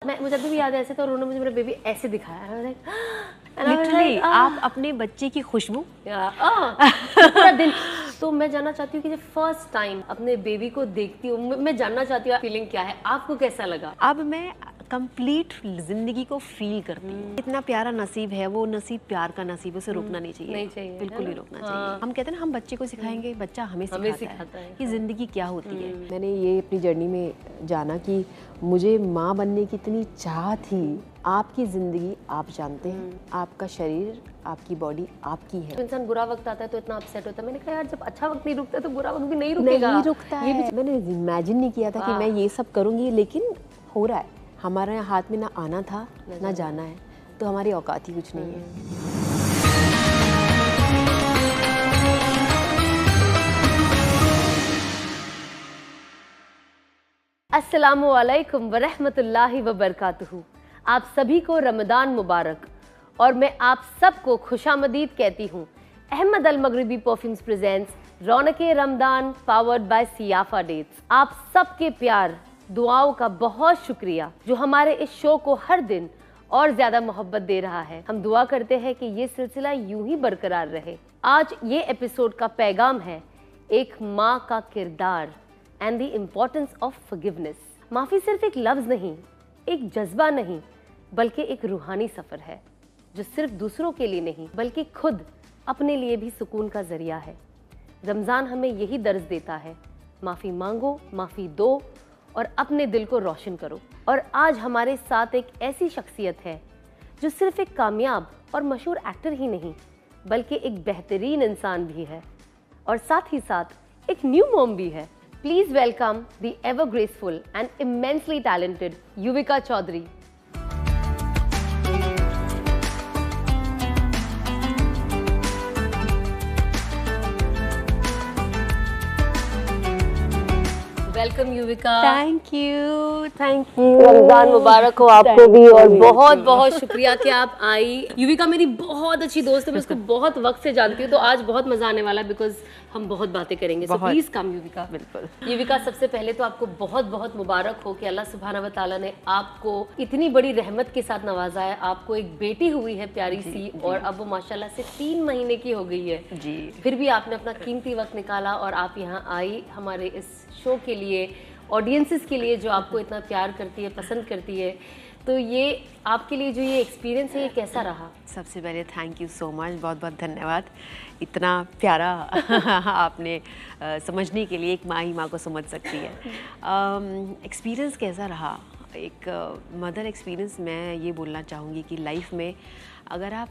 मुझे अभी भी याद है, ऐसे तो उन्होंने मुझे मेरा बेबी ऐसे दिखाया, लिटरली आप अपने बच्चे की खुशबू पूरा दिन। तो मैं जानना चाहती हूँ कि जब फर्स्ट टाइम अपने बेबी को देखती हूँ, मैं जानना चाहती हूँ फीलिंग क्या है, आपको कैसा लगा? अब मैं कंप्लीट जिंदगी को फील करती हूँ। इतना प्यारा नसीब है, वो नसीब प्यार का नसीब, उसे रोकना नहीं चाहिए, नहीं चाहिए, बिल्कुल नहीं रोकना चाहिए। हम कहते हैं ना, हम बच्चे को सिखाएंगे, बच्चा हमें सिखाता है कि जिंदगी क्या होती है। मैंने ये अपनी जर्नी में जाना कि मुझे माँ बनने की इतनी चाह थी। आपकी जिंदगी आप जानते हैं, आपका शरीर, आपकी बॉडी आपकी है। इंसान बुरा वक्त आता है तो इतना अपसेट होता है। मैंने कहा यार, जब अच्छा वक्त नहीं रुकता तो बुरा वक्त भी नहीं रुकेगा। नहीं रुकता है। मैंने इमेजिन नहीं किया था कि मैं ये सब करूंगी, लेकिन हो रहा है। हमारे हाथ में ना आना था ना जाना है, तो हमारी औकात ही कुछ नहीं है। अस्सलामुअलैकुम वरहमतुल्लाहि वबरकातुहू। आप सभी को रमदान मुबारक, और मैं आप सबको खुशामदीद कहती हूँ। Ahmed Al Maghribi perfumes presents रौनके रमदान पावर्ड बाय सियाफा डेट्स। आप सबके प्यार दुआओं का बहुत शुक्रिया, जो हमारे इस शो को हर दिन और ज्यादा मोहब्बत दे रहा है। हम दुआ करते हैं कि ये सिलसिला यूं ही बरकरार रहे। आज ये एपिसोड का पैगाम है एक माँ का किरदार and the importance of forgiveness. माफी सिर्फ एक लफ्ज नहीं, एक जज्बा नहीं, बल्कि एक रूहानी सफर है, जो सिर्फ दूसरों के लिए नहीं बल्कि खुद अपने लिए भी सुकून का जरिया है। रमजान हमें यही दर्ज देता है, माफी मांगो, माफी दो और अपने दिल को रोशन करो। और आज हमारे साथ एक ऐसी शख्सियत है जो सिर्फ एक कामयाब और मशहूर एक्टर ही नहीं, बल्कि एक बेहतरीन इंसान भी है, और साथ ही साथ एक न्यू मॉम भी है। Please welcome the ever graceful and immensely talented Yuvika Chaudhary. Welcome Yuvika. Thank you. Ramzan मुबारक हो आपको भी, और बहुत बहुत शुक्रिया कि आप आई। युविका मेरी बहुत अच्छी दोस्त है, मैं उसको बहुत वक्त से जानती हूँ, तो आज बहुत मजा आने वाला है बिकॉज हम बहुत बातें करेंगे। So please come Yuvika. बिल्कुल। युविका, सबसे पहले तो आपको बहुत बहुत मुबारक हो कि अल्लाह सुब्हाना व तआला ने आपको इतनी बड़ी रहमत के साथ नवाजा है। आपको एक बेटी हुई है प्यारी सी, और अब वो माशाल्लाह से 3 महीने की हो गई है जी। फिर भी आपने अपना कीमती वक्त निकाला और आप यहाँ आई हमारे इस शो के लिए, ऑडियंसेस के लिए जो आपको इतना प्यार करती है, पसंद करती है। तो ये आपके लिए जो ये एक्सपीरियंस है, ये कैसा रहा? सबसे पहले थैंक यू सो मच, बहुत बहुत धन्यवाद। इतना प्यारा आपने समझने के लिए, एक माँ ही माँ को समझ सकती है। एक्सपीरियंस कैसा रहा? एक मदर एक्सपीरियंस मैं ये बोलना चाहूँगी कि लाइफ में अगर आप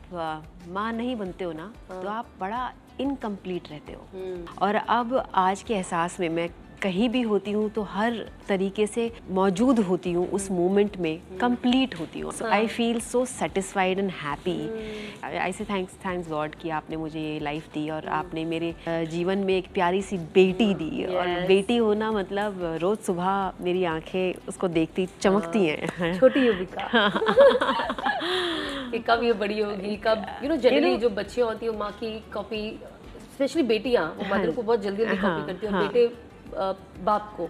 माँ नहीं बनते हो ना, तो आप बड़ा इनकम्प्लीट रहते हो। और अब आज के एहसास में मैं कहीं भी होती हूँ तो हर तरीके से मौजूद होती हूँ, उस मोमेंट में कंप्लीट होती हूँ। So I feel so satisfied and happy. I say thanks God कि आपने मुझे ये लाइफ दी, और आपने मेरे जीवन में एक प्यारी सी बेटी दी। और बेटी होना मतलब रोज सुबह मेरी आंखें उसको देखती चमकती हैं। छोटी युविका कि कब ये बड़ी होगी, कब जनरली जो बच्चियाँ होती है माँ की कॉपी, स्पेशली बेटियाँ, वो मदर को बहुत जल्दी कॉपी करती है, और बेटे बाप को।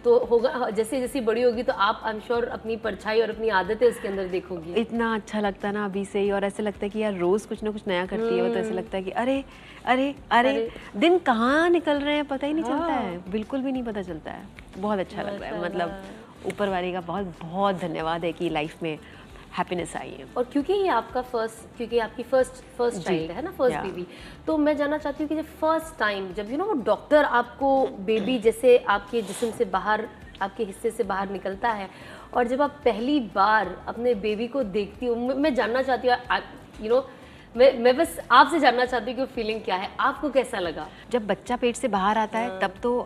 तो होगा जैसे जैसे बड़ी होगी तो आप आई एम श्योर अपनी परछाई और अपनी आदतें उसके अंदर देखोगी। इतना अच्छा लगता है ना अभी से ही, और ऐसे लगता है कि यार रोज कुछ ना कुछ नया करती है, तो ऐसे लगता है कि अरे अरे अरे दिन कहाँ निकल रहे हैं पता ही नहीं चलता है, बिल्कुल भी नहीं पता चलता है। बहुत अच्छा लग रहा है, मतलब ऊपर वाले का बहुत बहुत धन्यवाद है कि लाइफ में हैप्पीनेस आई है। और क्योंकि ये आपका क्योंकि आपकी फर्स्ट चाइल्ड है ना, फर्स्ट बेबी, तो मैं जानना चाहती हूँ कि जब फर्स्ट टाइम जब वो डॉक्टर आपको बेबी जैसे आपके जिस्म से बाहर, आपके हिस्से से बाहर निकलता है, और जब आप पहली बार अपने बेबी को देखती हूँ, मैं जानना चाहती हूँ मैं बस आपसे जानना चाहती हूँ कि फीलिंग क्या है, आपको कैसा लगा? जब बच्चा पेट से बाहर आता है तब तो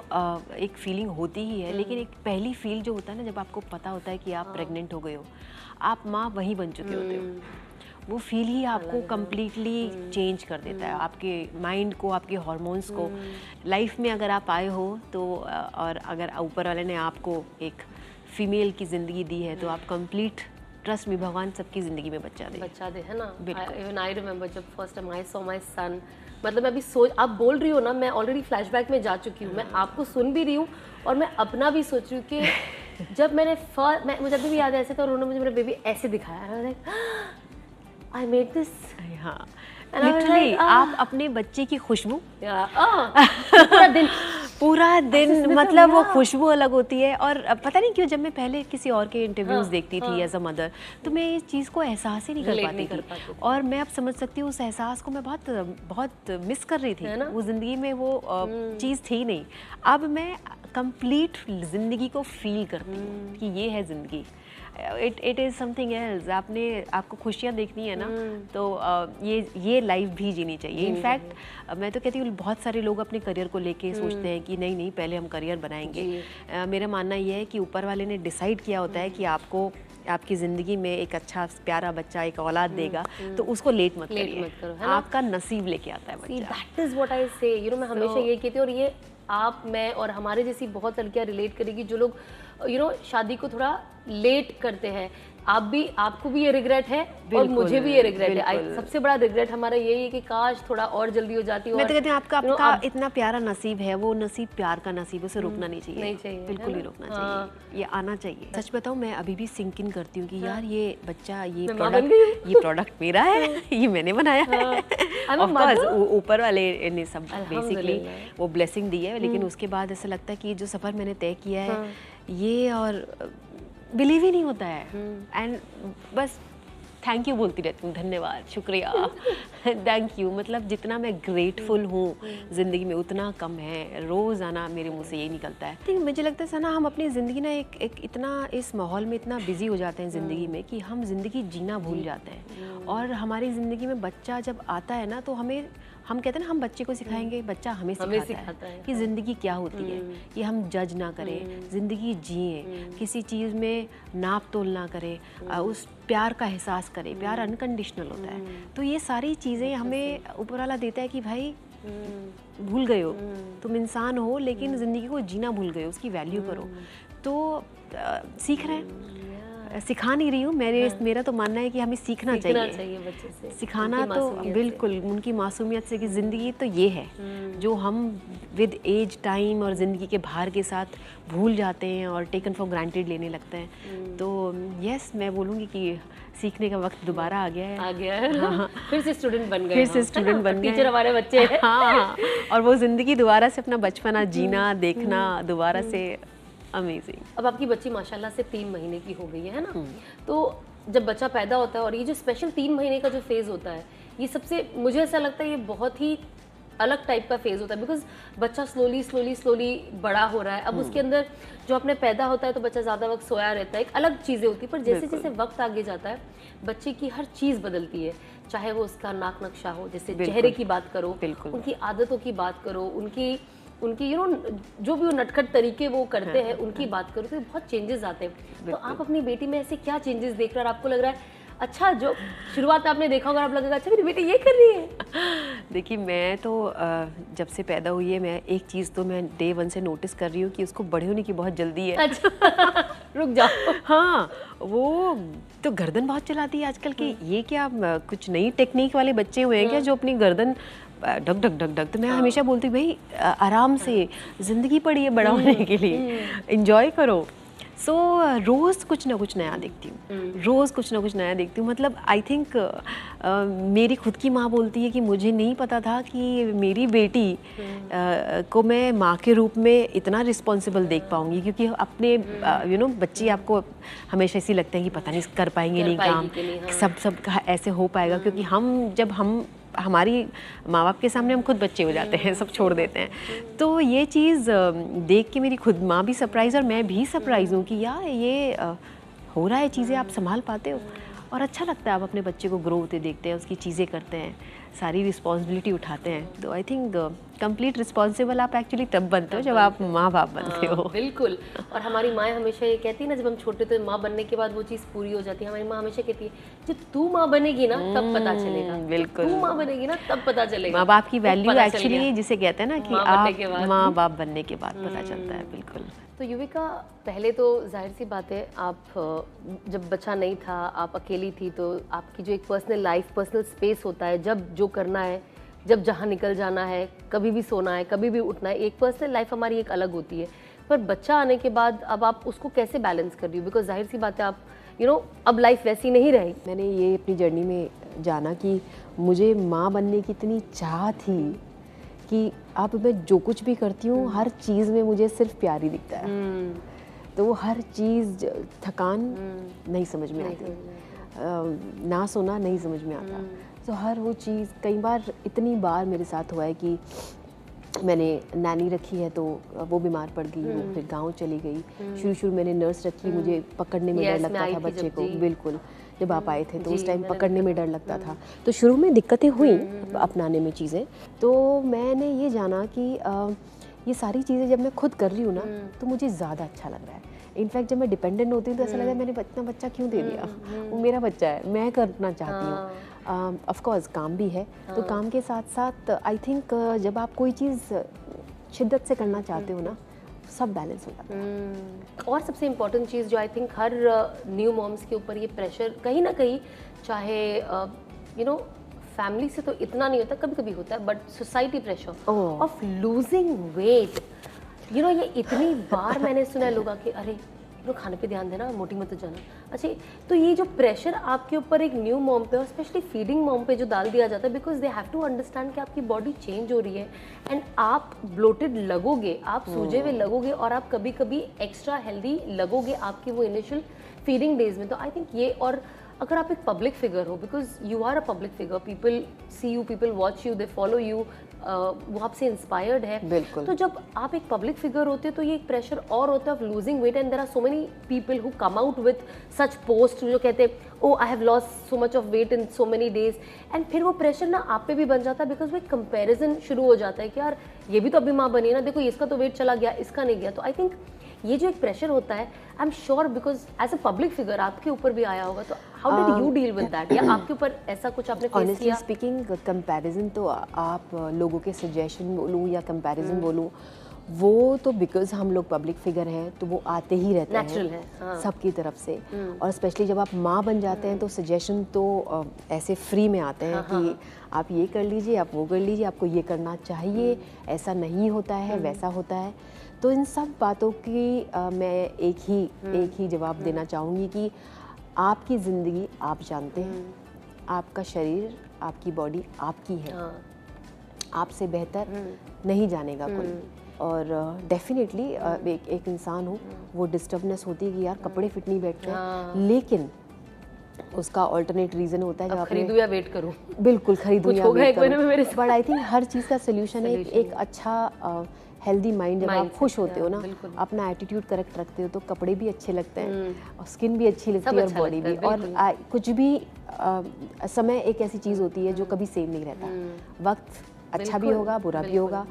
एक फीलिंग होती ही है, लेकिन एक पहली फील जो होता है ना, जब आपको पता होता है कि आप प्रेग्नेंट हो गए हो, आप माँ वहीं बन चुके होते हो, वो फील ही आपको कम्प्लीटली चेंज कर देता है, आपके माइंड को, आपके हार्मोन्स को। लाइफ में अगर आप आए हो तो, और अगर ऊपर वाले ने आपको एक फीमेल की ज़िंदगी दी है, तो आप कंप्लीट, ट्रस्ट में, भगवान सबकी ज़िंदगी में बच्चा दे, है ना। इवन आई रिमेंबर जब first time I saw my son, मतलब मैं अभी आप बोल रही हो ना, मैं ऑलरेडी फ्लैशबैक में जा चुकी हूँ, मैं आपको सुन भी रही हूँ और मैं अपना भी सोच रही हूँ कि जब मैंने मुझे अभी भी याद है, ऐसे तो उन्होंने मुझे मेरा बेबी ऐसे दिखाया, आई मेड दिस। हाँ, लिटरली आप अपने बच्चे की खुशबू पूरा दिन मतलब वो खुशबू अलग होती है। और पता नहीं क्यों जब मैं पहले किसी और के इंटरव्यूज देखती थी एज अ मदर, तो मैं इस चीज़ को एहसास ही नहीं कर पाती थी। और मैं अब समझ सकती हूँ उस एहसास को मैं बहुत मिस कर रही थी। वो ज़िंदगी में वो चीज़ थी नहीं। अब मैं कंप्लीट ज़िंदगी को फील करती हूँ कि ये है ज़िंदगी। It is something else. आपको खुशियाँ देखनी है ना, तो ये लाइफ भी जीनी चाहिए। इनफैक्ट मैं तो कहती हूँ बहुत सारे लोग अपने करियर को लेके सोचते हैं कि नहीं पहले हम करियर बनाएंगे। मेरा मानना ये है कि ऊपर वाले ने डिसाइड किया होता है कि आपको आपकी ज़िंदगी में एक अच्छा प्यारा बच्चा, एक औलाद देगा, तो उसको लेट मत करिए, आपका नसीब लेके आता है बच्चा। दैट इज़ व्हाट आई से, यू नो, मैं हमेशा ये कहती हूँ, और ये आप, मैं और हमारे जैसी बहुत लड़कियाँ रिलेट करेगी जो लोग शादी को थोड़ा लेट करते हैं। आपको भी ये रिग्रेट है और मुझे भी ये रिग्रेट है। सबसे बड़ा रिग्रेट हमारा यही है कि काश थोड़ा और जल्दी हो जाती। मैं तो कहती हूँ आपका इतना प्यारा नसीब है, वो नसीब प्यार का नसीब, उसे रोकना नहीं चाहिए, बिल्कुल नहीं रोकना चाहिए, ये आना चाहिए। सच बताऊँ मैं अभी भी सिंक इन करती हूँ कि यार ये बच्चा, ये प्रोडक्ट मेरा है, ये मैंने बनाया है। ऑफ कोर्स ऊपर वाले ने सब बेसिकली वो ब्लेसिंग दी है, लेकिन उसके बाद ऐसा लगता है कि जो सफ़र मैंने तय किया है ये, और बिलीव ही नहीं होता है। एंड बस थैंक यू बोलती रहती हूँ, धन्यवाद, शुक्रिया, थैंक यू। मतलब जितना मैं ग्रेटफुल हूँ ज़िंदगी में उतना कम है। रोज़ाना मेरे मुंह से यही निकलता है। ठीक, मुझे लगता है सना, हम अपनी ज़िंदगी ना एक इतना इस माहौल में इतना बिजी हो जाते हैं ज़िंदगी में कि हम ज़िंदगी जीना भूल जाते हैं। और हमारी ज़िंदगी में बच्चा जब आता है ना, तो हम कहते हैं ना, हम बच्चे को सिखाएंगे, बच्चा हमें सिखाता है कि ज़िंदगी क्या होती है, कि हम जज ना करें, ज़िंदगी जिए, किसी चीज़ में नाप तोल ना करें, उस प्यार का एहसास करें। प्यार अनकंडीशनल होता है। तो ये सारी चीज़ें हमें ऊपर वाला देता है कि भाई भूल गए हो, तुम इंसान हो लेकिन ज़िंदगी को जीना भूल गए हो, उसकी वैल्यू करो। तो सीख रहे हैं, सिखा नहीं रही हूँ, मेरा तो मानना है कि हमें सीखना चाहिए बच्चे से, सिखाना तो बिल्कुल उनकी मासूमियत से, कि ज़िंदगी तो ये है जो हम विद एज, टाइम और ज़िंदगी के भार के साथ भूल जाते हैं और टेकन फॉर ग्रांटेड लेने लगते हैं। तो यस, मैं बोलूँगी कि सीखने का वक्त दोबारा आ गया है। हाँ। फिर से स्टूडेंट बन गए, टीचर हमारे बच्चे हैं। हाँ, और वो ज़िंदगी दोबारा से अपना बचपना जीना, देखना दोबारा से, अमेजिंग। अब आपकी बच्ची माशाल्लाह से 3 महीने की हो गई है ना, तो जब बच्चा पैदा होता है और ये जो स्पेशल 3 महीने का जो फेज़ होता है, ये सबसे, मुझे ऐसा लगता है ये बहुत ही अलग टाइप का फेज़ होता है, बिकॉज बच्चा स्लोली बड़ा हो रहा है। अब उसके अंदर जो अपने पैदा होता है तो बच्चा ज़्यादा वक्त सोया रहता है, एक अलग चीज़ें होती है। पर जैसे जैसे वक्त आगे जाता है बच्चे की हर चीज़ बदलती है, चाहे वो उसका नाक नक्शा हो, जैसे चेहरे की बात करो, उनकी आदतों की बात करो, उनकी जो भी वो नटखट तरीके वो करते हैं उनकी बात करो, तो बहुत चेंजेस आते हैं। तो आप अपनी बेटी में ऐसे क्या चेंजेस देख रहे हैं और आपको लग रहा है अच्छा, जो शुरुआत आपने देखा होगा, आप लगेगा अच्छा मेरी बेटी ये कर रही है? देखिए, मैं तो जब से पैदा हुई है, मैं एक चीज़ तो मैं डे 1 से नोटिस कर रही हूँ कि उसको बड़े होने की बहुत जल्दी है। अच्छा रुक जाओ। हाँ, वो तो गर्दन बहुत चलाती है आजकल की। ये क्या कुछ नई टेक्निक वाले बच्चे हुए हैं क्या जो अपनी गर्दन ढक ढक ढक ढक? तो मैं हमेशा बोलती हूँ भाई आराम से, ज़िंदगी पड़ी है बड़ा होने के लिए, एंजॉय करो। सो रोज़ कुछ ना कुछ नया देखती हूँ, रोज़ कुछ ना कुछ नया देखती हूँ। मतलब आई थिंक मेरी खुद की माँ बोलती है कि मुझे नहीं पता था कि मेरी बेटी को मैं माँ के रूप में इतना रिस्पॉन्सिबल देख पाऊँगी, क्योंकि अपने बच्चे आपको हमेशा ऐसी लगता है कि पता नहीं कर पाएंगे नहीं काम, सब ऐसे हो पाएगा, क्योंकि हम हमारी माँ बाप के सामने हम खुद बच्चे हो जाते हैं, सब छोड़ देते हैं। तो ये चीज़ देख के मेरी खुद माँ भी सरप्राइज़ और मैं भी सरप्राइज़ हूँ कि यार ये हो रहा है, चीज़ें आप संभाल पाते हो और अच्छा लगता है। आप अपने बच्चे को ग्रो होते देखते हैं, उसकी चीज़ें करते हैं, सारी रिस्पॉन्सिबिलिटी उठाते हैं। तो आई थिंक कंप्लीट रिस्पॉन्सिबल आप एक्चुअली तब बनते हो जब आप माँ बाप बनते हो। बिल्कुल। और हमारी माँ हमेशा ये कहती है ना, जब हम छोटे थे, माँ बनने के बाद वो चीज़ पूरी हो जाती है। हमारी माँ हमेशा कहती है जब तू माँ बनेगी ना तब पता चलेगा। बिल्कुल, तू माँ बनेगी ना तब पता चलेगा। माँ बाप की वैल्यू एक्चुअली जिसे कहते हैं ना कि आप माँ बाप बनने के बाद पता चलता है। बिल्कुल। तो युविका, पहले तो जाहिर सी बात है, आप जब बच्चा नहीं था, आप अकेली थी, तो आपकी जो एक पर्सनल लाइफ, पर्सनल स्पेस होता है, जब जो करना है, जब जहाँ निकल जाना है, कभी भी सोना है, कभी भी उठना है, एक पर्सनल लाइफ हमारी एक अलग होती है। पर बच्चा आने के बाद अब आप उसको कैसे बैलेंस कर रही हो? बिकॉज जाहिर सी बात है आप अब लाइफ वैसी नहीं रही। मैंने ये अपनी जर्नी में जाना कि मुझे माँ बनने की इतनी चाह थी कि अब मैं जो कुछ भी करती हूँ हर चीज़ में मुझे सिर्फ प्यार ही दिखता है। तो वो हर चीज़, थकान नहीं समझ में आती, ना सोना नहीं समझ में आता। तो हर वो चीज़, कई बार इतनी बार मेरे साथ हुआ है कि मैंने नैनी रखी है तो वो बीमार पड़ गई, वो फिर गांव चली गई। शुरू मैंने नर्स रखी, मुझे पकड़ने में डर लगता था बच्चे को। बिल्कुल, जब आप आए थे तो उस टाइम पकड़ने में डर लगता था। तो शुरू में दिक्कतें हुई अपनाने में चीज़ें। तो मैंने ये जाना कि ये सारी चीज़ें जब मैं खुद कर रही हूँ ना तो मुझे ज़्यादा अच्छा लग रहा है। इनफैक्ट जब मैं डिपेंडेंट होती हूँ तो ऐसा लगा मैंने इतना बच्चा क्यों दे दिया, वो मेरा बच्चा है, मैं करना चाहती हूँ। ऑफ कोर्स काम भी है, तो काम के साथ साथ आई थिंक जब आप कोई चीज़ शिद्दत से करना चाहते हो ना, सब बैलेंस हो जाता है। और सबसे इम्पोर्टेंट चीज़ जो आई थिंक हर न्यू मॉम्स के ऊपर ये प्रेशर कहीं ना कहीं, चाहे फैमिली से तो इतना नहीं होता, कभी कभी होता है, but society pressure of losing wait. ये इतनी बार मैंने सुना है लोगों कि अरे खाने पे ध्यान देना, मोटी मत जाना। अच्छा, तो ये जो प्रेशर आपके ऊपर एक न्यू मॉम पे और स्पेशली फीडिंग मॉम पे जो डाल दिया जाता है, because they have to understand कि आपकी बॉडी चेंज हो रही है एंड आप ब्लोटेड लगोगे, आप सूजे हुए लगोगे और आप कभी कभी एक्स्ट्रा हेल्दी लगोगे आपकी वो इनिशियल फीडिंग डेज में। तो आई थिंक ये, और अगर आप एक पब्लिक फिगर हो, because you are a public figure, people see you, people watch you, they follow you, वो आपसे इंस्पायर्ड है। बिल्कुल। तो जब आप एक पब्लिक फिगर होते हो तो ये एक प्रेशर और होता है of losing weight, and there are so many people who come out with such post जो कहते हैं oh I have lost so much of weight in so many days, and फिर वो प्रेशर ना आप पे भी बन जाता है, बिकॉज वो एक कंपेरिजन शुरू हो जाता है कि यार ये भी तो अभी माँ बनी है ना, देखो इसका तो वेट चला गया, इसका नहीं गया। तो आई थिंक ये जो एक प्रेशर होता है, I am sure because as a public figure आपके ऊपर भी आया होगा, तो how did you deal with that, या आपके ऊपर ऐसा कुछ आपने फेस किया? ऑनेस्टली स्पीकिंग, कंपैरिजन तो आप लोगों के सजेशन बोलूँ या कंपैरिजन बोलूँ, वो तो बिकॉज हम लोग पब्लिक फिगर हैं तो वो आते ही रहते हैं, हाँ। सबकी तरफ से। और स्पेशली जब आप माँ बन जाते हैं तो सजेशन तो ऐसे फ्री में आते हैं कि आप ये कर लीजिए, आप वो कर लीजिए, आपको ये करना चाहिए, ऐसा नहीं होता है, वैसा होता है। तो इन सब बातों की मैं एक ही जवाब देना चाहूँगी कि आपकी ज़िंदगी आप जानते हैं, आपका शरीर, आपकी बॉडी आपकी है, आपसे बेहतर नहीं जानेगा कोई। और डेफिनेटली एक इंसान हो, वो डिस्टर्बनेस होती है कि यार कपड़े फिट नहीं बैठते हैं, लेकिन उसका ऑल्टरनेट रीजन होता है जब आप खरीदूं या वेट करूं। बिल्कुल, खरीदूं या वेट करूं। बट आई थिंक हर चीज़ का सोल्यूशन है एक अच्छा हेल्दी माइंड। जब आप खुश होते हो ना, अपना एटीट्यूड करेक्ट रखते हो, तो कपड़े भी अच्छे लगते हैं और स्किन भी अच्छी लगती है और बॉडी भी। और कुछ भी समय एक ऐसी चीज़ होती है जो कभी सेम नहीं रहता। वक्त अच्छा भी होगा, बुरा भी होगा,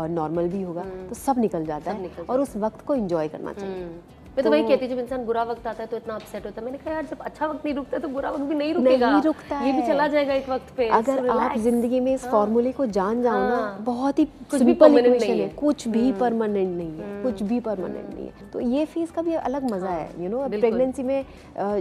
नॉर्मल भी होगा, तो सब निकल जाता है और उस वक्त को एंजॉय करना चाहिए। मैं तो वही कहती, जब इंसान बुरा वक्त आता है तो इतना अपसेट होता है। मैंने कहा यार जब अच्छा वक्त नहीं रुकता तो बुरा वक्त भी नहीं रुकेगा, नहीं रुकता है, ये भी चला जाएगा एक वक्त पे। अगर आप जिंदगी में इस फॉर्मूले को जान जाओ ना, बहुत ही सिंपल इक्वेशन है, कुछ भी परमानेंट नहीं है, कुछ भी परमानेंट नहीं है। तो ये फेज का भी अलग मजा है, प्रेगनेंसी में।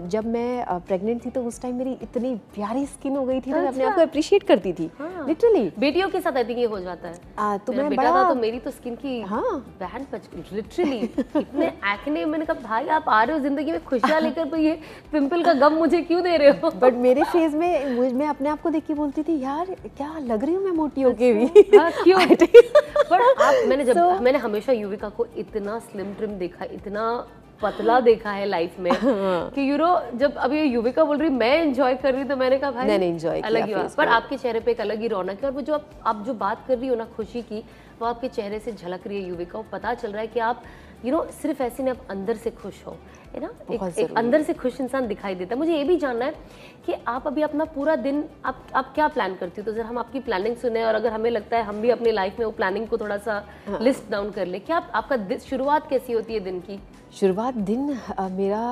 जब मैं प्रेग्नेंट थी तो उस टाइम मेरी इतनी प्यारी स्किन हो गई थी, मैं अपने आप को अप्रिशिएट करती थी लिटरली। बेटियों के साथ आई थिंक ये हो जाता है। तो मैं बड़ा, तो मेरी तो स्किन की बैंड बच गई लिटरली, इतने एक्ने। मैंने कहा भाई आप आ रहे हो जिंदगी में खुशियां लेकर, तो ये पिंपल का गम मुझे क्यों दे रहे हो? बट मेरे फेज में मैं अपने आप को देख के बोलती थी यार क्या लग रही हूँ मैं मोटी होके भी। क्यों? बट आप, मैंने हमेशा युविका को इतना स्लिम ट्रिम देखा, इतना पतला देखा है लाइफ में कि जब अभी युविका बोल रही मैं एंजॉय कर रही, तो मैंने कहा भाई मैंने एंजॉय अलग ही, पर आपके चेहरे पे एक अलग ही रौनक है। और वो जो आप जो बात कर रही हो ना खुशी की, वो आपके चेहरे से झलक रही है युविका। वो पता चल रहा है कि आप सिर्फ ऐसे नहीं, आप अंदर से खुश हो, है ना। एक अंदर से खुश इंसान दिखाई देता है। मुझे ये भी जानना है कि आप अभी अपना पूरा दिन आप क्या प्लान करती हो? तो जरा हम आपकी प्लानिंग सुने, और अगर हमें लगता है हम भी अपनी लाइफ में वो प्लानिंग को थोड़ा सा लिस्ट डाउन कर ले। क्या आपका शुरुआत कैसी होती है दिन की? शुरुआत दिन मेरा,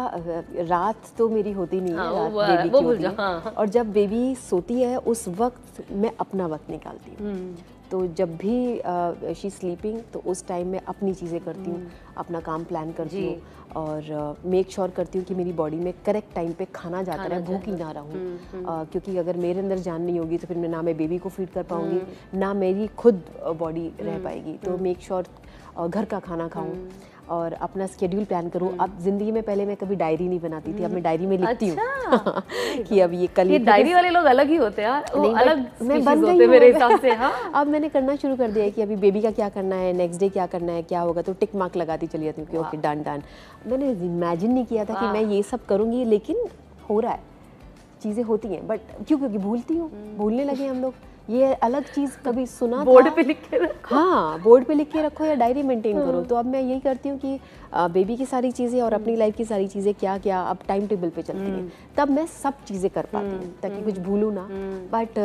रात तो मेरी होती नहीं है, रात बेबी की होती है। और जब बेबी सोती है उस वक्त मैं अपना वक्त निकालती हूँ। तो जब भी शी स्लीपिंग, तो उस टाइम में अपनी चीज़ें करती हूँ, अपना काम प्लान करती हूँ और मेक श्योर करती हूँ कि मेरी बॉडी में करेक्ट टाइम पे खाना जाता रहे, भूखी ना रहूँ। क्योंकि अगर मेरे अंदर जान नहीं होगी तो फिर मैं ना मैं बेबी को फीड कर पाऊँगी, ना मेरी खुद बॉडी रह पाएगी। तो मेक श्योर घर का खाना खाऊँ। और अपना स्केड्यूल प्लान करूँ। अब जिंदगी में पहले मैं कभी डायरी नहीं बनाती थी, अब मैं डायरी में लिखती हूँ कि अब ये कल, ये डायरी वाले लोग अलग ही होते हैं यार, वो अलग मैं बन होते गई मेरे हिसाब से। हाँ, अब मैंने करना शुरू कर दिया है कि अभी बेबी का क्या करना है, नेक्स्ट डे क्या करना है, क्या होगा, तो टिक मार्क लगाती चली जाती हूँ कि ओके डन डन। मैंने इमेजिन नहीं किया था कि मैं ये सब करूँगी, लेकिन हो रहा है, चीज़ें होती हैं, बट क्योंकि भूलती हूँ, भूलने लगे हम लोग। ये अलग चीज़ कभी सुना बोर्ड था, पे लिख के रखो। हाँ बोर्ड पे लिख के रखो या डायरी मेंटेन करो। तो अब मैं यही करती हूँ कि बेबी की सारी चीज़ें और अपनी लाइफ की सारी चीज़ें क्या क्या अब टाइम टेबल पे चलती हैं, तब मैं सब चीज़ें कर पाती हूँ ताकि कुछ भूलूँ ना। बट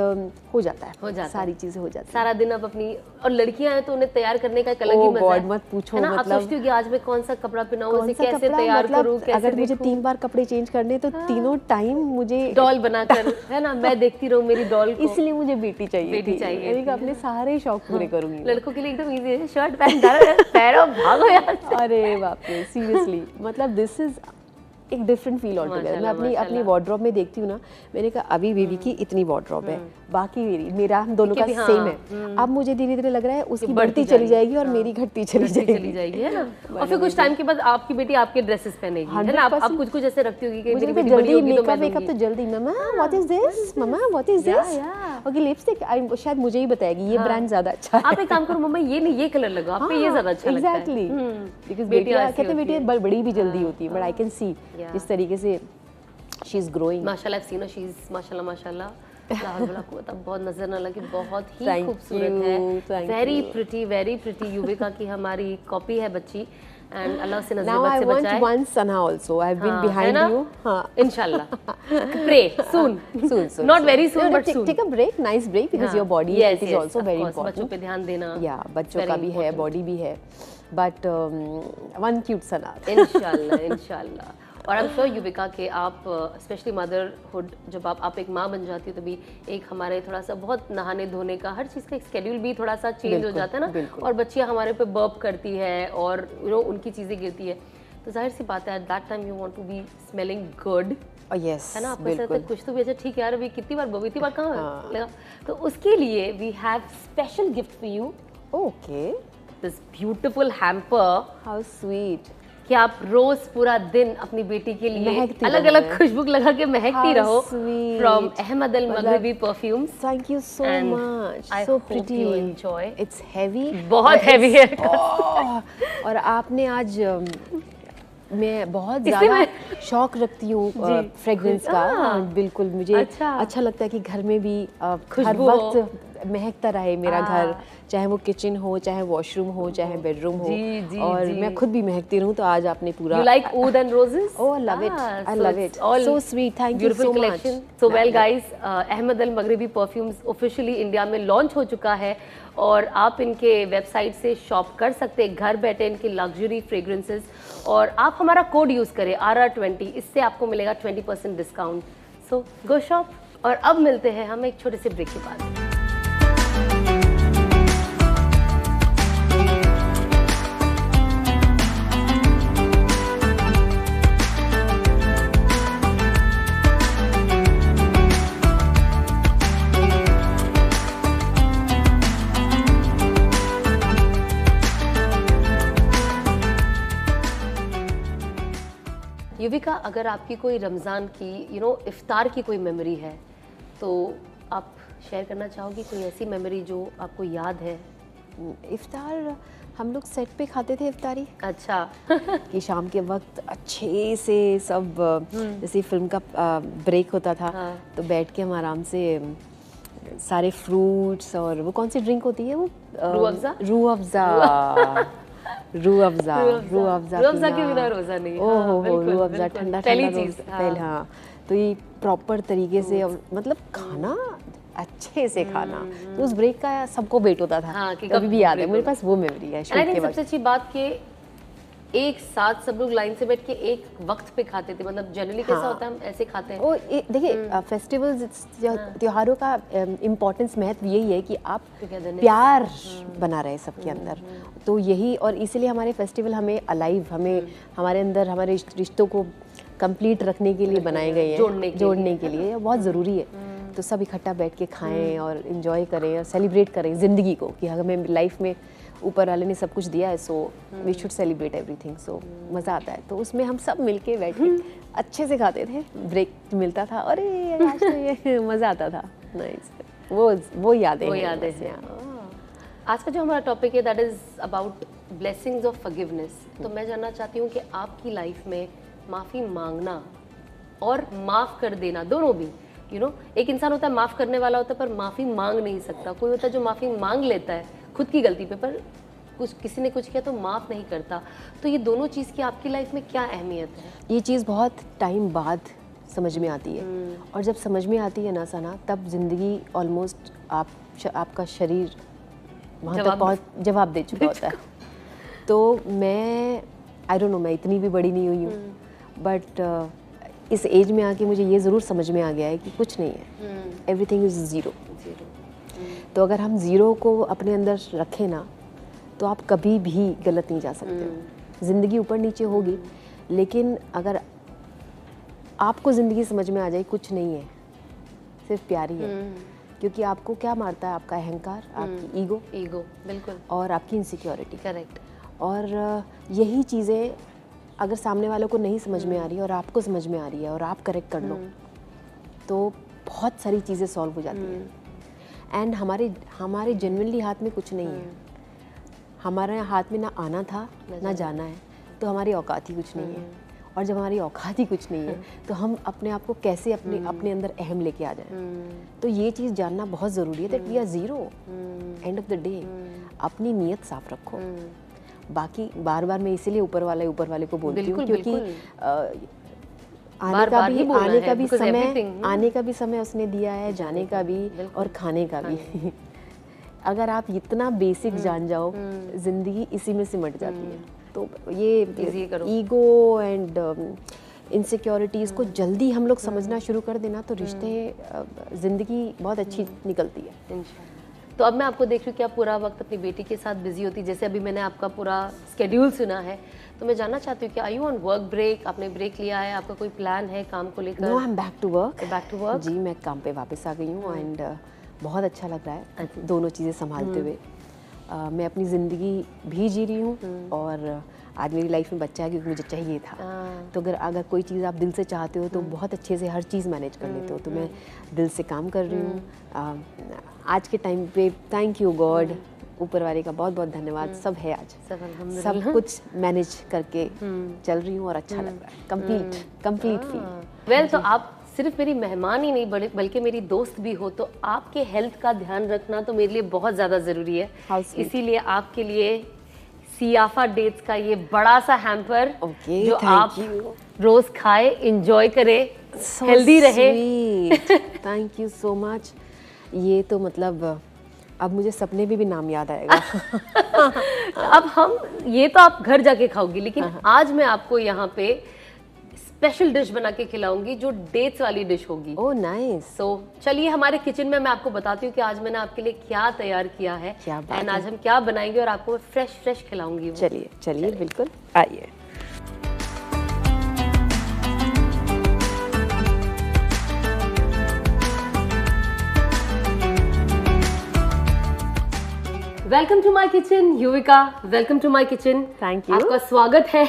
हो जाता है, सारी चीज़ें हो जाती हैं। सारा दिन अब अपनी, और लड़कियां हैं तो उन्हें तैयार करने का एक अलग ही मजा है। मत पूछो, है ना, आप मतलब सोचती हो कि आज मैं कौन सा कपड़ा पहनाऊं, कौन इसे सा कैसे कपड़ा, तैयार करूं, कैसे अगर मुझे देखूं? 3 बार कपड़े चेंज करने तो तीनों टाइम मुझे डॉल बनाकर, है ना, मैं देखती रहूं मेरी डॉल को। इसलिए मुझे बेटी चाहिए, बेटी चाहिए मैंने कहा अपने सारे शौक पूरे करूंगी। लड़कों के लिए एकदम इजी है, शर्ट पैंट पहनो भागो यार। अरे बाप रे, सीरियसली मतलब दिस इज एक डिफरेंट फील ऑल टुगेदर। मैं अपनी वार्डरोब में देखती हूँ ना, मैंने कहा अभी बेबी की इतनी वार्डरोब है, बाकी मेरा हम दोनों का सेम है। अब मुझे धीरे धीरे लग रहा है उसकी बढ़ती चली जाएगी और मेरी घटती चली जाएगी, है ना। और फिर कुछ टाइम के बाद आपकी बेटी आपके ड्रेसेस पहनेगी, है ना। आप कुछ कुछ ऐसे रखती होगी कि मुझे मेरी बेटी जल्दी बड़ी होगी तो मैं मेकअप तो जल्दी, mamma what is this, mamma what is this, okay lipstick शायद मुझे ही बताएगी ये ब्रांड ज्यादा अच्छा है। आप एक काम करो मम्मा, ये नहीं ये कलर लगाओ, आप पे ये ज्यादा अच्छा लगता है। एग्जैक्टली, बिकॉज़ बेटियां कहते हैं बेटियां बड़ी भी जल्दी होती है, बट आई कैन सी इस तरीके से शी इज ग्रोइंग। माशाल्लाह, सी नो शी इज माशाल्लाह माशाल्लाह, ला हौल वला कुव्वत, बहुत नजर ना लगे, बहुत ही खूबसूरत है, वेरी प्रिटी। युविका की हमारी कॉपी है बच्ची, एंड अल्लाह से नजर बद से बचाए। Now I want one Sana also. I've been behind you. हाँ, इंशाल्लाह। Pray soon. Not very soon, but soon. Take a break, nice break, because your body health is also very important. बच्चों पे ध्यान देना। Yeah, बच्चों का भी है, बॉडी भी है, but one cute Sana. इंशाल्लाह। और आई एम श्योर युविका के आप स्पेशली मदरहुड, जब आप एक माँ बन जाती हो, तभी एक हमारे थोड़ा सा बहुत नहाने धोने का हर चीज़ का एक स्केड्यूल भी थोड़ा सा चेंज हो जाता है ना। और बच्चियाँ हमारे पे बर्प करती है और उनकी चीज़ें गिरती है, तो जाहिर सी बात है at that time you want to be smelling good, yes है ना। आपको ऐसा लगता है कुछ तो भी अच्छा, ठीक है यार अभी कितनी बार इतनी बार कहाँ लगा। तो उसके लिए we have special gift for you. Okay, this beautiful hamper. How sweet, कि आप रोज पूरा दिन अपनी बेटी के लिए अलग अलग खुशबू लगा के महकती रहो, from Ahmed Al Maghribi perfumes. Thank you so much, so pretty, you enjoy. It's heavy, बहुत हेवी है। और आपने आज मैं बहुत ज़्यादा शौक रखती हूँ फ्रेग्रेंस का, बिल्कुल मुझे अच्छा लगता है कि घर में भी हर वक्त महकता रहे मेरा घर, चाहे वो किचन हो, चाहे वॉशरूम हो, चाहे बेडरूम हो, और मैं खुद भी महकती रहूँ। तो आज आपने पूरा, You like oud and roses? Oh, I love it. I love it. So sweet. Thank you so much. So well guys, Ahmed Al Maghribi perfumes officially India में लॉन्च हो चुका है और आप इनके वेबसाइट से शॉप कर सकते हैं घर बैठे इनकी लग्जरी फ्रेग्रेंसेस, और आप हमारा कोड यूज़ करें RR20, इससे आपको मिलेगा 20% डिस्काउंट। सो गो शॉप। और अब मिलते हैं हम एक छोटे से ब्रेक के बाद। युविका, अगर आपकी कोई रमज़ान की इफ्तार की कोई मेमोरी है तो आप शेयर करना चाहोगी, कोई ऐसी मेमोरी जो आपको याद है? इफ्तार हम लोग सेट पे खाते थे इफ्तारी। अच्छा। कि शाम के वक्त अच्छे से सब, जैसे फिल्म का ब्रेक होता था, तो बैठ के हम आराम से सारे फ्रूट्स, और वो कौन सी ड्रिंक होती है वो, रूह अफ़ज़ा के बिना रोज़ा नहीं। ओहो, रूह अफ़ज़ा ठंडा चीज़ पहले। हाँ, तो ये प्रॉपर तरीके से, मतलब खाना अच्छे से खाना, तो उस ब्रेक का सबको वेट होता था। हाँ, कभी भी याद है, मेरे पास वो मेमोरी है। सबसे अच्छी बात कि एक साथ सब लोग लाइन से बैठ के एक वक्त पे खाते थे, मतलब जनरली कैसा होता है हम ऐसे खाते हैं। ओ देखिए, फेस्टिवल्स, त्योहारों का इम्पोर्टेंस, महत्व यही है कि आप प्यार बना रहे सबके अंदर, तो यही, और इसीलिए हमारे फेस्टिवल हमें अलाइव, हमें हमारे अंदर हमारे रिश्तों को कंप्लीट रखने के लिए बनाए गए हैं, जोड़ने के लिए बहुत ज़रूरी है। तो सब इकट्ठा बैठ के खाएं और इन्जॉय करें और सेलिब्रेट करें ज़िंदगी को, कि हमें लाइफ में ऊपर वाले ने सब कुछ दिया है, so we should celebrate everything. So मज़ा आता है। तो उसमें हम सब मिलके बैठ के अच्छे से खाते थे, ब्रेक मिलता था, अरे आज तो ये मज़ा आता था। नाइस, वो यादें हैं। आज का जो हमारा टॉपिक है that is about blessings of forgiveness. तो मैं जानना चाहती हूँ कि आपकी लाइफ में माफ़ी मांगना और माफ़ कर देना दोनों भी, एक इंसान होता है माफ़ करने वाला होता है पर माफ़ी मांग नहीं सकता, कोई होता है जो माफ़ी मांग लेता है खुद की गलती पे, पर किसी ने कुछ किया तो माफ़ नहीं करता। तो ये दोनों चीज़ की आपकी लाइफ में क्या अहमियत है? ये चीज़ बहुत टाइम बाद समझ में आती है, और जब समझ में आती है ना सना, तब ज़िंदगी ऑलमोस्ट आपका शरीर वहाँ तक जवाब दे चुका होता है। तो मैं आई डोंट नो, मैं इतनी भी बड़ी नहीं हुई हूँ, बट इस एज में आके मुझे ये ज़रूर समझ में आ गया है कि कुछ नहीं है, एवरीथिंग इज़ ज़ीरो। तो अगर हम ज़ीरो को अपने अंदर रखें ना, तो आप कभी भी गलत नहीं जा सकते हो। ज़िंदगी ऊपर नीचे होगी, लेकिन अगर आपको ज़िंदगी समझ में आ जाए कुछ नहीं है, सिर्फ प्यार ही है। क्योंकि आपको क्या मारता है? आपका अहंकार, आपकी ईगो बिल्कुल, और आपकी इनसिक्योरिटी। करेक्ट। और यही चीज़ें अगर सामने वालों को नहीं समझ में आ रही है और आपको समझ में आ रही है और आप करेक्ट कर लो, तो बहुत सारी चीज़ें सॉल्व हो जाती हैं। एंड हमारे जेन्युइनली हाथ में कुछ नहीं है। हमारे हाथ में ना आना था ना जाना है, तो हमारी औकात ही कुछ नहीं है। और जब हमारी औकात ही कुछ नहीं है, तो हम अपने आप को कैसे अपने अंदर अहम लेके आ जाएं। तो ये चीज़ जानना बहुत ज़रूरी है that we are zero end of the day. अपनी नीयत साफ रखो। बाकी बार बार मैं इसीलिए ऊपर वाले को बोलती हूँ, क्योंकि आने का भी समय उसने दिया है, जाने का भी और खाने का भी। अगर आप इतना बेसिक जान जाओ, जिंदगी इसी में सिमट जाती है। तो ये ईगो एंड इनसिक्योरिटीज़ को जल्दी हम लोग समझना शुरू कर देना, तो रिश्ते ज़िंदगी बहुत अच्छी निकलती है। तो अब मैं आपको देख रही हूँ कि आप पूरा वक्त अपनी बेटी के साथ बिजी होती, जैसे अभी मैंने आपका पूरा स्केड्यूल सुना है, तो मैं जानना चाहती हूँ कि are you on work break? आपने ब्रेक लिया है? आपका कोई प्लान है काम को लेकर? No, I am back to work. जी, मैं काम पे वापस आ गई हूँ एंड बहुत अच्छा लग रहा है दोनों चीज़ें संभालते हुए। मैं अपनी ज़िंदगी भी जी रही हूँ और आज मेरी लाइफ में बच्चा है क्योंकि मुझे चाहिए था। तो अगर कोई चीज़ आप दिल से चाहते हो तो बहुत अच्छे से हर चीज़ मैनेज कर लेते हो। तो मैं दिल से काम कर रही हूँ आज के टाइम पे। थैंक यू गॉड, ऊपर वाले का बहुत बहुत धन्यवाद। सब है आज, सब कुछ मैनेज करके चल रही हूँ और अच्छा लग रहा है, कंप्लीट फील। वेल, तो आप सिर्फ मेरी मेहमान ही नहीं बल्कि मेरी दोस्त भी हो, तो आपके हेल्थ का ध्यान रखना तो मेरे लिए बहुत ज़्यादा ज़रूरी है। इसीलिए आपके लिए सियाफा डेट्स का ये बड़ा सा हैम्पर जो आप रोज खाए, एंजॉय करें, हेल्दी रहे। Thank you so much. ये तो मतलब अब मुझे सपने में भी नाम याद आएगा। अब हम ये तो आप घर जाके खाओगी, लेकिन आज मैं आपको यहाँ पे स्पेशल डिश बना के खिलाऊंगी जो डेट्स वाली डिश होगी। Oh nice. सो चलिए हमारे किचन में मैं आपको बताती हूँ कि आज मैंने आपके लिए क्या तैयार किया है एंड आज हम क्या बनाएंगे और आपको फ्रेश खिलाऊंगी। चलिए बिल्कुल, आइए। Welcome to my kitchen Yuvika, welcome to my kitchen. Thank you, आपका स्वागत है।